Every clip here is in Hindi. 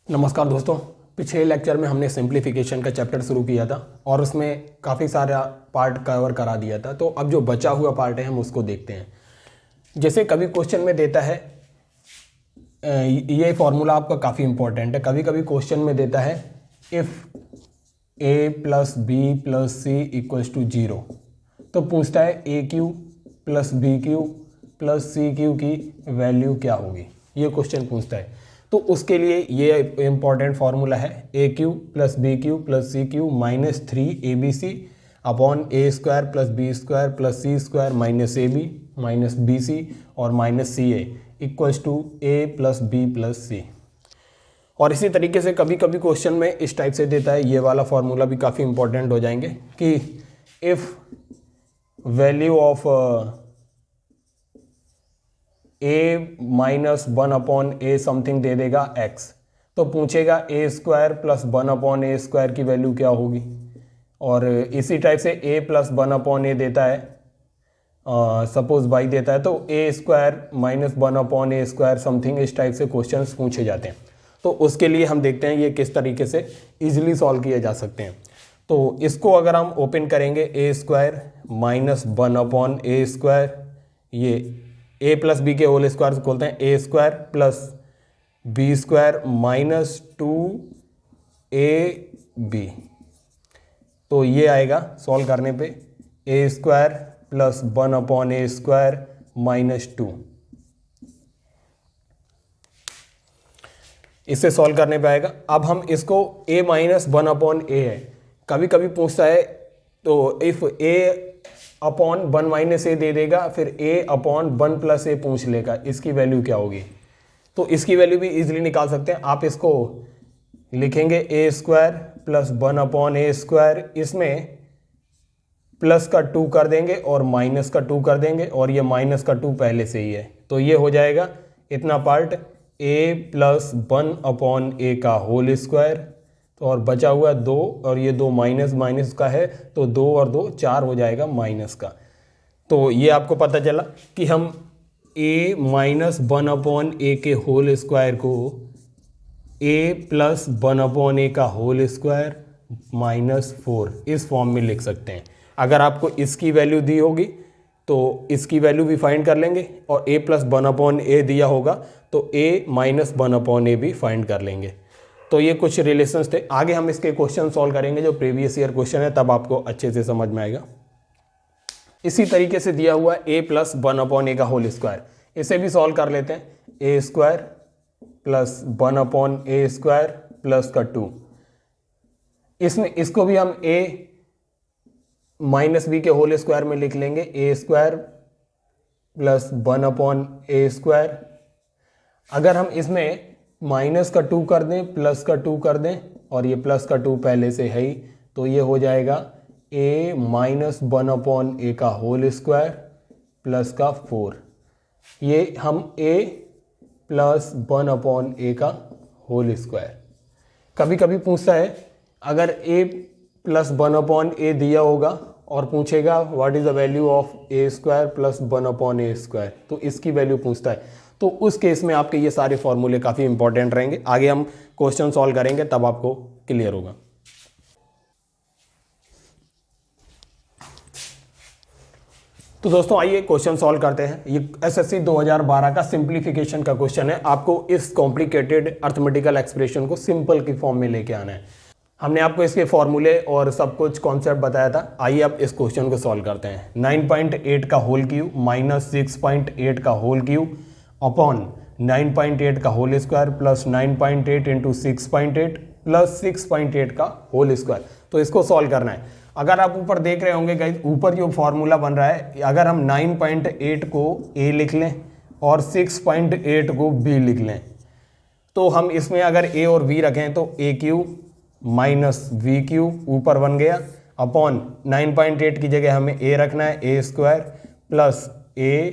नमस्कार दोस्तों। पिछले लेक्चर में हमने सिंप्लीफिकेशन का चैप्टर शुरू किया था और उसमें काफ़ी सारा पार्ट कवर करा दिया था। तो अब जो बचा हुआ पार्ट है हम उसको देखते हैं। जैसे कभी क्वेश्चन में देता है, ये फॉर्मूला आपका काफ़ी इंपॉर्टेंट है। कभी कभी क्वेश्चन में देता है if a plus B plus C equals to 0, तो पूछता है A cube plus B cube plus C cube की वैल्यू क्या होगी। ये क्वेश्चन पूछता है। तो उसके लिए ये इंपॉर्टेंट फार्मूला है A cube plus B cube plus C cube minus 3abc upon A square plus B square plus C square minus A B minus B C और minus C A equals to A plus B plus C. और इसी तरीके से कभी कभी क्वेश्चन में इस टाइप से देता है। ये वाला फार्मूला भी काफ़ी इंपॉर्टेंट हो जाएंगे कि if value of A minus 1 upon A something they देगा x, तो पूछेगा ए square plus 1 upon A square की वैल्यू क्या होगी। और इसी टाइप से a प्लस 1 अपॉन ए देता है, सपोज y देता है, तो ए square minus 1 upon A square something इस टाइप से क्वेश्चंस पूछे जाते हैं। तो उसके लिए हम देखते हैं ये किस तरीके से इजीली सॉल्व किए जा सकते हैं। तो इसको अगर हम ओपन करेंगे A square minus 1 upon A square, ये ए प्लस बी के होल स्क्वायर से खोलते हैं, A square plus B square minus 2ab, तो ये आएगा सॉल्व करने पे A square plus 1 upon A square minus 2। इससे सॉल्व करने पे आएगा। अब हम इसको a माइनस 1 अपॉन ए है, कभी कभी पूछता है, तो इफ a अपॉन 1 माइनस ए दे देगा, फिर a अपॉन 1 प्लस ए पूछ लेगा, इसकी वैल्यू क्या होगी। तो इसकी वैल्यू भी इजीली निकाल सकते हैं। आप इसको लिखेंगे ए square plus 1 upon A square, इसमें प्लस का 2 कर देंगे और माइनस का 2 कर देंगे, और ये माइनस का 2 पहले से ही है, तो ये हो जाएगा इतना पार्ट a प्लस 1 अपॉन ए का होल स्क्वायर, तो और बचा हुआ 2, और ये 2 माइनस माइनस का है, तो 2 और 2 4 हो जाएगा माइनस का। तो ये आपको पता चला कि हम a माइनस 1 अपॉन ए के होल स्क्वायर को a प्लस 1 अपॉन ए का होल स्क्वायर माइनस 4 इस फॉर्म में लिख सकते हैं। अगर आपको इसकी वैल्यू दी होगी तो इसकी वैल्यू भी फाइंड कर लेंगे, और a प्लस 1 अपॉन ए दिया होगा तो a माइनस 1 अपॉन ए भी फाइंड कर लेंगे। तो ये कुछ रिलेशंस थे। आगे हम इसके क्वेश्चन सॉल्व करेंगे जो प्रीवियस ईयर क्वेश्चन है, तब आपको अच्छे से समझ में आएगा। इसी तरीके से दिया हुआ a प्लस 1 अपॉन ए का होल स्क्वायर, इसे भी सॉल्व कर लेते हैं। A square plus 1 upon A square plus का 2, इसमें इसको भी हम a माइनस बी के होल स्क्वायर में लिख लेंगे, ए square plus 1 upon A square. अगर हम इसमें माइनस का 2 कर दें, प्लस का 2 कर दें, और ये प्लस का 2 पहले से है ही, तो ये हो जाएगा a माइनस 1 अपॉन ए का होल स्क्वायर प्लस का 4। ये हम a प्लस 1 अपॉन ए का होल स्क्वायर। कभी कभी पूछता है, अगर a प्लस 1 अपॉन ए दिया होगा और पूछेगा what is the value of A square plus 1 upon A square, तो इसकी वैल्यू पूछता है। तो उस केस में आपके ये सारे फॉर्मूले काफ़ी इंपॉर्टेंट रहेंगे। आगे हम क्वेश्चन सॉल्व करेंगे तब आपको क्लियर होगा। तो दोस्तों आइए क्वेश्चन सॉल्व करते हैं। ये एसएससी 2012 का सिंप्लीफिकेशन का क्वेश्चन है। आपको इस कॉम्प्लिकेटेड अर्थमेटिकल एक्सप्रेशन को सिंपल की फॉर्म में लेके आना है। हमने आपको इसके फॉर्मूले और सब कुछ कॉन्सेप्ट बताया था। आइए अब इस क्वेश्चन को सॉल्व करते हैं। 9.8 का होल क्यूब माइनस 6.8 का होल क्यूब अपॉन 9.8 का whole square plus 9.8 into 6.8 plus 6.8 का होल स्क्वायर। तो इसको सॉल्व करना है। अगर आप ऊपर देख रहे होंगे गाइस, ऊपर जो फॉर्मूला बन रहा है, अगर हम 9.8 को a लिख लें और 6.8 को b लिख लें, तो हम इसमें अगर a और b रखें तो a cube minus v cube ऊपर बन गया, अपॉन 9.8 की जगह हमें a रखना है, a स्क्वायर प्लस a,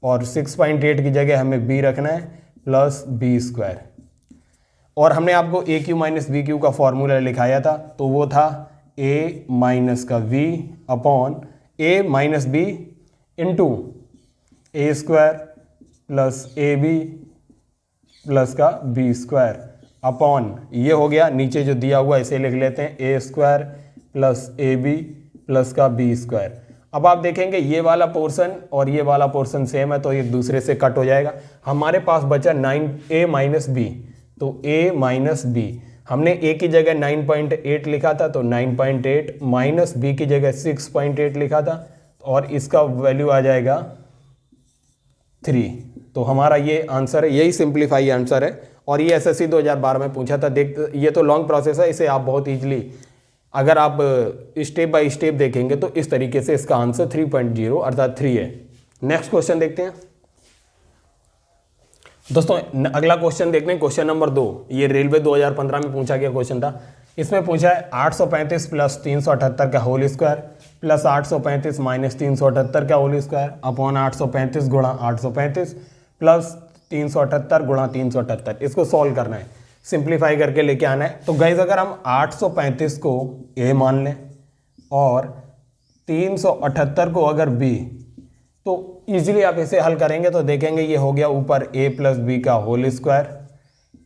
और 6.8 की जगह हमें b रखना है प्लस b स्क्वायर। और हमने आपको a cube minus v cube का फॉर्मूला लिखाया था, तो वो था a माइनस का v upon a minus b into a square plus A B plus का बी स्क्वायर अपॉन ये हो गया, नीचे जो दिया हुआ इसे लिख लेते हैं A square plus A B plus का बी स्क्वायर। अब आप देखेंगे ये वाला पोर्शन और ये वाला पोर्शन सेम है तो एक दूसरे से कट हो जाएगा। हमारे पास बचा 9a माइनस बी, तो a माइनस बी हमने a की जगह 9.8 लिखा था तो 9.8 माइनस b की जगह 6.8 लिखा था और इसका वैल्यू आ जाएगा 3। तो हमारा ये आंसर है, यही सिंप्लीफाई आंसर है और ये एसएससी 2012 में पूछा था। देख ये तो लॉन्ग प्रोसेस है, इसे आप बहुत ईजिली अगर आप स्टेप बाय स्टेप देखेंगे तो इस तरीके से इसका आंसर 3.0 अर्थात 3 है। नेक्स्ट क्वेश्चन देखते हैं दोस्तों। अगला क्वेश्चन देखते हैं, क्वेश्चन नंबर 2। ये रेलवे 2015 में पूछा गया क्वेश्चन था। इसमें पूछा है 835 प्लस 378 का होल स्क्वायर प्लस 835 माइनस 378 का होल स्क्वायर अपॉन 835 गुणा 835 प्लस 378 गुणा 378। इसको सॉल्व करना है, सिंप्लीफाई करके लेके आना है। तो गाइस अगर हम 835 को a मान लें और 378 को अगर b, तो इजीली आप इसे हल करेंगे तो देखेंगे ये हो गया ऊपर a प्लस बी का whole square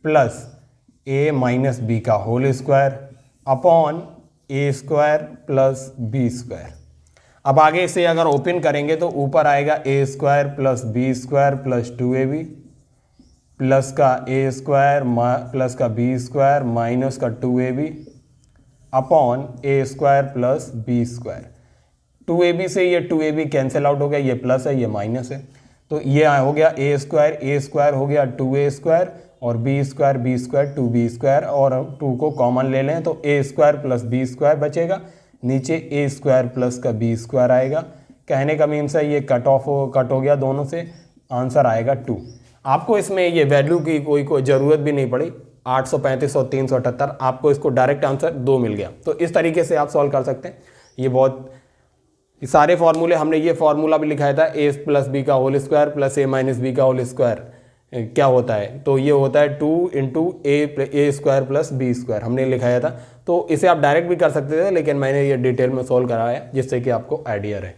plus a minus B का whole square upon a square plus B square. अब आगे इसे अगर ओपन करेंगे तो ऊपर आएगा a square plus B square plus 2ab plus का a स्क्वायर प्लस का b स्क्वायर माइनस का 2ab upon a square plus B square. 2ab से ये 2ab कैंसिल आउट हो गया, ये प्लस है ये माइनस है, तो ये हो गया a स्क्वायर हो गया 2a स्क्वायर और b स्क्वायर 2b स्क्वायर और 2 को कॉमन ले लें तो a square plus b square बचेगा, नीचे a स्क्वायर प्लस का b स्क्वायर आएगा। कहने का मीन्स है ये कट हो गया दोनों से, आंसर आएगा 2। आपको इसमें ये वैल्यू की कोई ज़रूरत भी नहीं पड़ी, 835 और 378, आपको इसको डायरेक्ट आंसर 2 मिल गया। तो इस तरीके से आप सॉल्व कर सकते हैं। ये बहुत सारे फॉर्मूले हमने ये फॉर्मूला भी लिखाया था, a प्लस बी का whole square plus a minus B का होल स्क्वायर क्या होता है, तो ये होता है 2 into a square plus B square हमने लिखाया था। तो इसे आप डायरेक्ट भी कर सकते थे लेकिन मैंने ये डिटेल में सॉल्व कराया जिससे कि आपको आइडिया रहे।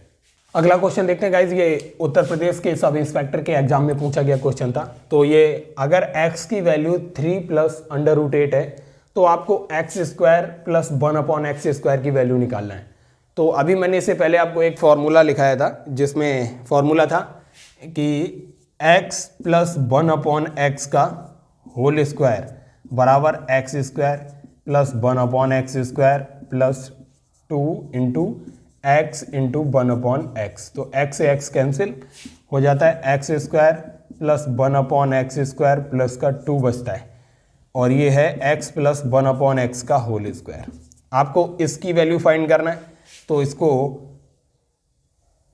अगला क्वेश्चन देखते हैं गाइज, ये उत्तर प्रदेश के सब इंस्पेक्टर के एग्जाम में पूछा गया क्वेश्चन था। तो ये अगर x की वैल्यू 3 प्लस √8 है तो आपको x square plus 1 upon x square की वैल्यू निकालना है। तो अभी मैंने इससे पहले आपको एक फॉर्मूला लिखाया था जिसमें फॉर्मूला था कि x प्लस 1 अपॉन एक्स का होल स्क्वायर बराबर x square plus 1 upon x square plus 2 into x into 1 upon x. तो x से x कैंसिल हो जाता है, x square plus 1 upon x square plus का 2 बचता है और ये है x प्लस 1 अपॉन एक्स का होल स्क्वायर। आपको इसकी वैल्यू फाइंड करना है तो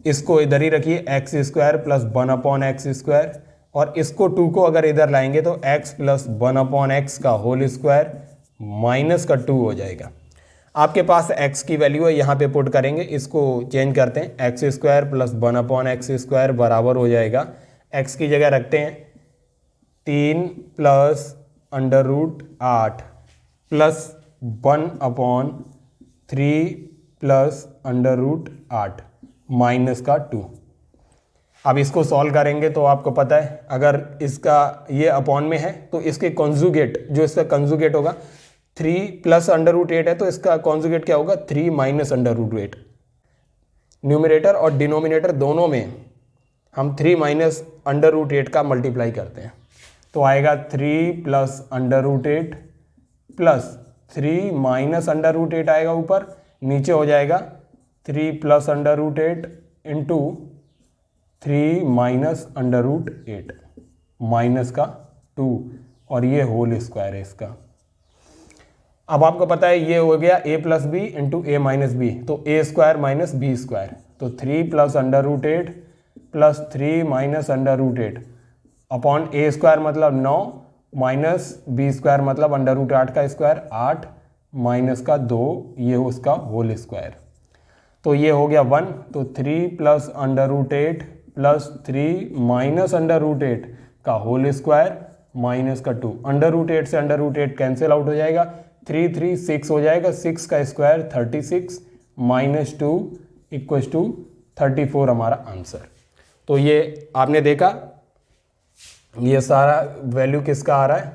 इसको इधर ही रखिए, x square plus 1 upon x square और इसको 2 को अगर इधर लाएंगे तो x प्लस 1 अपॉन एक्स का होल स्क्वायर माइनस का 2 हो जाएगा। आपके पास x की वैल्यू है, यहाँ पे पुट करेंगे, इसको चेंज करते हैं, x square plus 1 upon x square बराबर हो जाएगा, x की जगह रखते हैं 3 plus √8 plus 1 upon 3 plus √8 minus का 2। अब इसको सॉल्व करेंगे तो आपको पता है अगर इसका ये अपॉन में है तो इसके कॉन्जुगेट, जो इसका कॉन्जुगेट होगा 3 प्लस √8 है तो इसका कॉन्जुगेट क्या होगा 3 माइनस √8। न्यूमरेटर और डिनोमिनेटर दोनों में हम 3 माइनस √8 का मल्टीप्लाई करते हैं तो आएगा 3 प्लस √8 प्लस 3 माइनस √8 आएगा ऊपर, नीचे हो जाएगा 3 प्लस √8 इंटू 3 माइनस √8 माइनस का 2 और ये होल स्क्वायर है इसका। अब आपको पता है ये हो गया a plus b into a minus b, तो a square minus b square, तो 3 plus √8 plus 3 minus √8 upon a square मतलब 9 माइनस बी स्क्वायर मतलब √8 का स्क्वायर 8 माइनस का 2, ये उसका होल स्क्वायर। तो ये हो गया 1, तो 3 प्लस √8 प्लस 3 माइनस √8 का होल स्क्वायर माइनस का 2, √8 से √8 कैंसिल आउट हो जाएगा, 3 3 6 हो जाएगा, 6 का स्क्वायर 36 माइनस 2 इक्वल्स टू 34 हमारा आंसर। तो ये आपने देखा ये सारा वैल्यू किसका आ रहा है,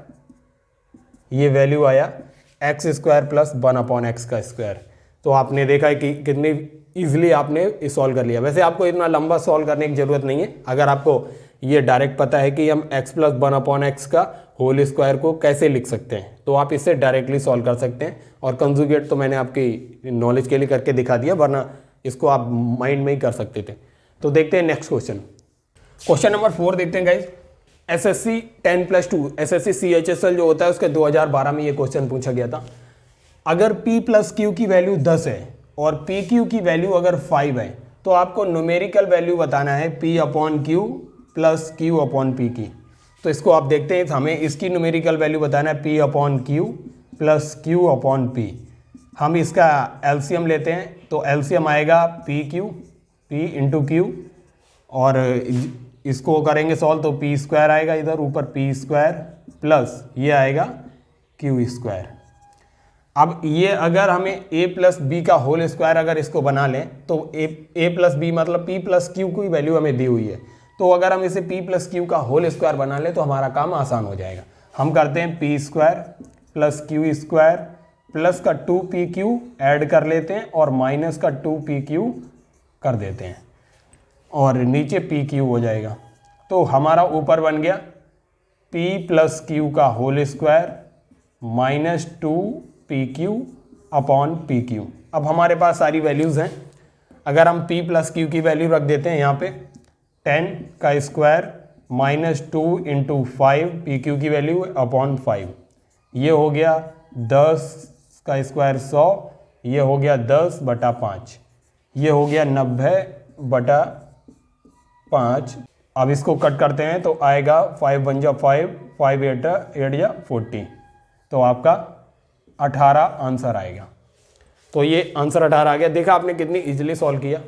ये वैल्यू आया एक्स स्क्वायर प्लस 1/x का स्क्वायर। तो आपने देखा है कि कितनी ईजिली आपने सॉल्व कर लिया। वैसे आपको इतना लंबा सॉल्व करने की ज़रूरत नहीं है, अगर आपको ये डायरेक्ट पता है कि हम x प्लस 1/x का होल स्क्वायर को कैसे लिख सकते हैं तो आप इससे डायरेक्टली सॉल्व कर सकते हैं। और कंजुगेट तो मैंने आपकी नॉलेज के लिए करके दिखा दिया, वरना इसको आप माइंड में ही कर सकते थे। तो देखते हैं नेक्स्ट क्वेश्चन। क्वेश्चन नंबर 4 देखते हैं गाइज। SSC 10+2 SSC CHSL जो होता है उसके 2012 में ये क्वेश्चन पूछा गया था। अगर P प्लस Q की वैल्यू 10 है और PQ की वैल्यू अगर 5 है तो आपको न्यूमेरिकल वैल्यू बताना है P/Q प्लस Q/P की। तो इसको आप देखते हैं, हमें इसकी न्यूमेरिकल वैल्यू बताना है P/Q प्लस Q/P। हम इसका एलसीएम लेते हैं तो एलसीएम आएगा PQ P इंटू Q, और इसको करेंगे सॉल्व तो P स्क्वायर आएगा, इधर ऊपर P स्क्वायर प्लस ये आएगा Q स्क्वायर। अब ये अगर हमें A प्लस बी का होल स्क्वायर अगर इसको बना लें तो A प्लस बी मतलब P प्लस Q की वैल्यू हमें दी हुई है, तो अगर हम इसे P प्लस Q का होल स्क्वायर बना लें तो हमारा काम आसान हो जाएगा। हम करते हैं P square plus Q square plus का 2PQ ऐड कर लेते हैं और माइनस का 2PQ कर देते हैं और नीचे PQ हो जाएगा। तो हमारा ऊपर बन गया P प्लस Q का होल स्क्वायर माइनस 2PQ/PQ। अब हमारे पास सारी वैल्यूज़ हैं, अगर हम P प्लस Q की वैल्यू रख देते हैं यहाँ पे 10 का स्क्वायर माइनस 2 इंटू 5 PQ की वैल्यू अपॉन 5, ये हो गया 10 का स्क्वायर 100, ये हो गया 10/5, ये हो गया 90/5। अब इसको कट करते हैं तो आएगा 5 1 जा 5, 5 8 जा 40, तो आपका 18 आंसर आएगा। तो ये आंसर 18 आ गया। देखा आपने कितनी इजीली सॉल्व किया।